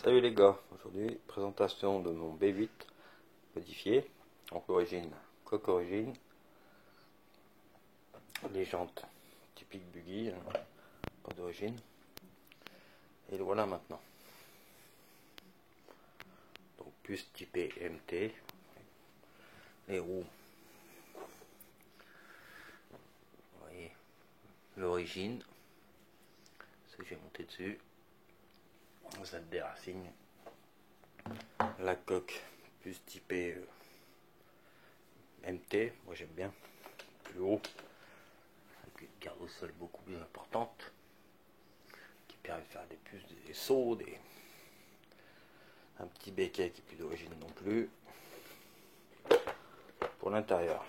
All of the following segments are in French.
Salut les gars, aujourd'hui présentation de mon B8 modifié, donc origine, coque origine, les jantes typiques buggy, pas d'origine, et le voilà maintenant. Donc puce typée MT, les roues, vous voyez l'origine, ce que j'ai monté dessus, ZD Racing, la coque plus typée MT, moi j'aime bien, plus haut, avec une garde au sol beaucoup plus importante, qui permet de faire des puces, des sauts, un petit béquet qui est plus d'origine non plus. Pour l'intérieur,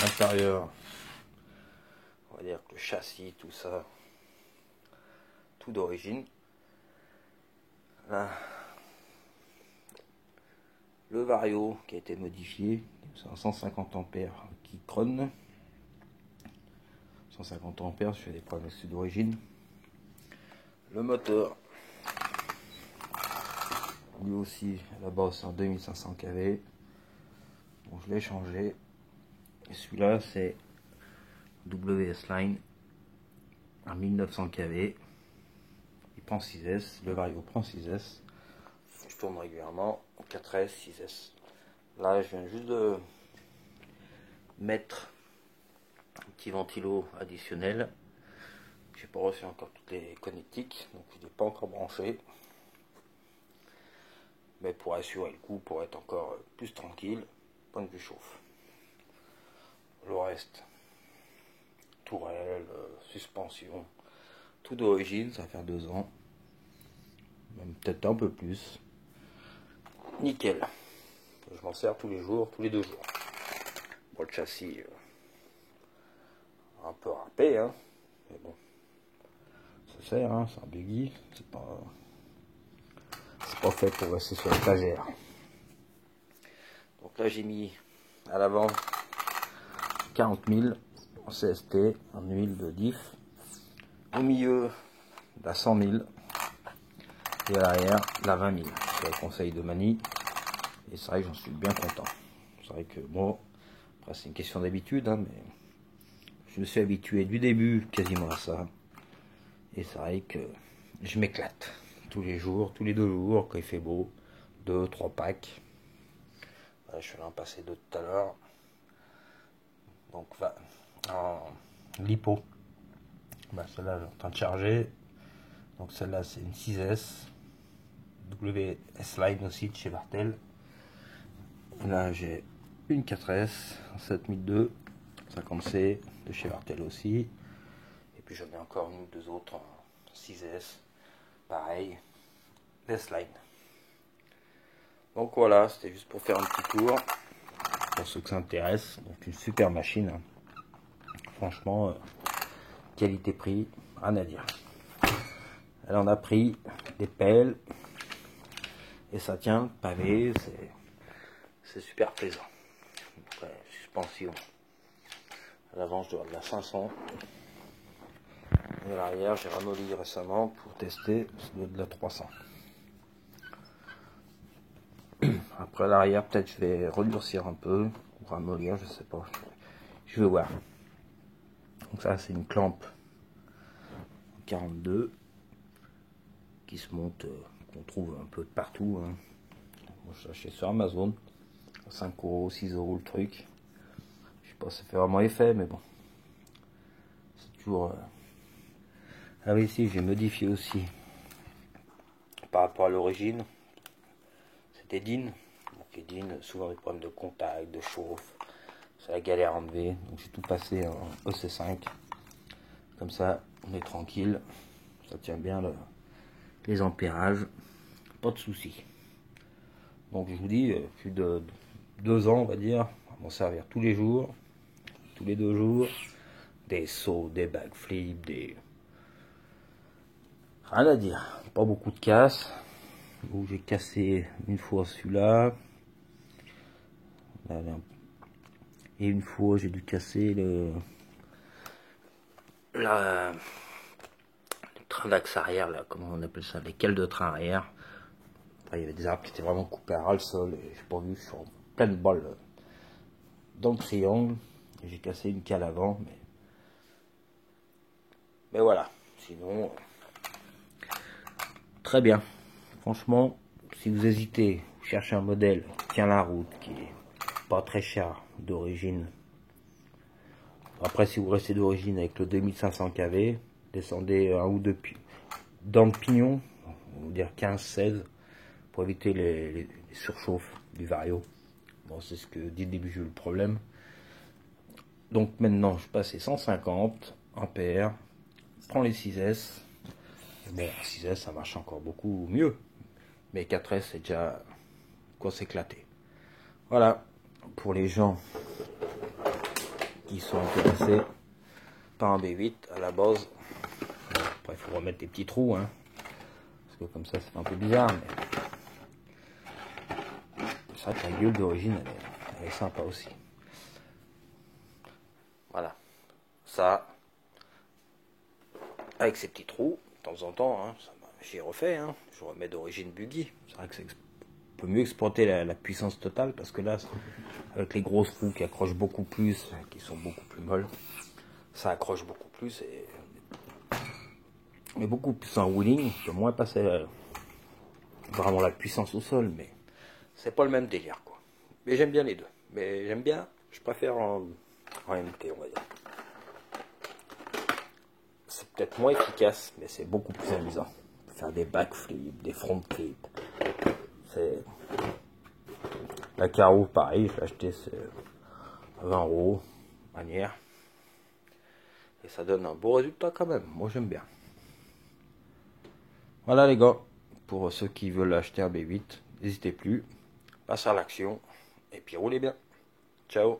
l'intérieur, on va dire que le châssis, tout ça, tout d'origine. Là, le Vario qui a été modifié, c'est un 150 ampères qui Kron. 150 ampères, je fais des problèmes d'origine. Le moteur, lui aussi, là-bas c'est en 2500 kV. Bon, je l'ai changé. Et celui-là, c'est WS Line à 1900 kV. Il prend 6S, le Vario prend 6S. Je tourne régulièrement 4S, 6S. Là, je viens juste de mettre un petit ventilo additionnel. J'ai pas reçu encore toutes les connectiques, donc il n'est pas encore branché. Mais pour assurer le coup, pour être encore plus tranquille, point de vue chauffe. Le reste, tourelle, suspension, tout d'origine, ça va faire 2 ans. Même peut-être un peu plus. Nickel. Je m'en sers tous les jours, tous les 2 jours. Bon, le châssis, un peu râpé, hein. Mais bon, ça sert, hein, c'est un buggy, c'est pas fait pour rester sur l'étagère. Donc là j'ai mis à l'avant 40 000 en CST, en huile de diff, au milieu la 100 000 et à l'arrière la 20 000. C'est le conseil de Mani et c'est vrai que j'en suis bien content. C'est vrai que bon, après c'est une question d'habitude, hein, mais je me suis habitué du début quasiment à ça et c'est vrai que je m'éclate tous les jours, tous les 2 jours quand il fait beau, 2-3 packs. Là, je suis là en passer 2 tout à l'heure. Donc en lipo, celle-là elle est en train de charger. Donc celle-là c'est une 6S WS Line aussi de chez Vartel. Et là j'ai une 4S 7002 50C de chez Vartel aussi. Et puis j'en ai encore une ou 2 autres en 6S, pareil, S-Line. Donc voilà, c'était juste pour faire un petit tour, pour ceux que ça intéresse. Donc une super machine, hein. Franchement, qualité-prix, rien à dire. Elle en a pris des pelles, et ça tient, pavé, c'est super plaisant. Après, suspension, à l'avant je dois avoir de la 500. Et à l'arrière, j'ai ramolli récemment pour tester, c'est de la 300. Après l'arrière, peut-être je vais redurcir un peu, ou ramollir, je sais pas. Je vais voir. Donc ça, c'est une clampe 42 qui se monte, qu'on trouve un peu de partout, hein. Moi, je l'ai acheté sur Amazon, 5 €, 6 € le truc. Je sais pas si ça fait vraiment effet, mais bon. C'est toujours... Ah oui, si, j'ai modifié aussi. Par rapport à l'origine, c'était DIN. Donc les DIN, souvent des problèmes de contact, de chauffe. C'est la galère à enlever. Donc j'ai tout passé en EC5. Comme ça, on est tranquille. Ça tient bien les ampérages. Pas de soucis. Donc je vous dis, plus de 2 ans, on va dire, à m'en servir tous les jours. Tous les 2 jours. Des sauts, des backflips, des... Rien à dire. Pas beaucoup de casse. Où j'ai cassé une fois celui-là. Et une fois, j'ai dû casser le train d'axe arrière, là, comment on appelle ça, les cales de train arrière. Après, il y avait des arbres qui étaient vraiment coupés à ras le sol, et j'ai pas vu, je suis en pleine balle dans le triangle. J'ai cassé une cale avant, mais voilà. Sinon, très bien. Franchement, si vous hésitez, vous cherchez un modèle qui tient la route, qui est pas très cher d'origine. Après, si vous restez d'origine avec le 2500 kV, descendez un ou deux dents de pignon, on va dire 15-16, pour éviter les surchauffes du vario. Bon, c'est ce que dit le début le problème. Donc maintenant, je passe les 150 ampères, je prends les 6S. Bon, 6S, ça marche encore beaucoup mieux. Mais 4S, c'est déjà quoi s'éclater. Voilà, pour les gens qui sont intéressés par un B8 à la base. Bon, après, il faut remettre des petits trous, hein, parce que comme ça, c'est un peu bizarre. Mais c'est vrai que la gueule d'origine, elle est sympa aussi. Voilà, ça, avec ces petits trous, de temps en temps, hein, j'y refais, hein, je remets d'origine buggy. C'est vrai que c'est peut mieux exploiter la puissance totale, parce que là, avec les grosses roues qui accrochent beaucoup plus, qui sont beaucoup plus molles, ça accroche beaucoup plus, mais beaucoup plus en wheeling, je peux moins passer vraiment la puissance au sol, mais c'est pas le même délire, quoi. Mais j'aime bien les deux, mais je préfère en MT, on va dire. C'est peut-être moins efficace, mais c'est beaucoup plus amusant. Faire des backflips, des front flips. C'est la carreau, pareil, je l'ai acheté à 20 € manière. Et ça donne un beau résultat quand même. Moi j'aime bien. Voilà les gars, pour ceux qui veulent acheter un B8, n'hésitez plus, passez à l'action et puis roulez bien. Ciao.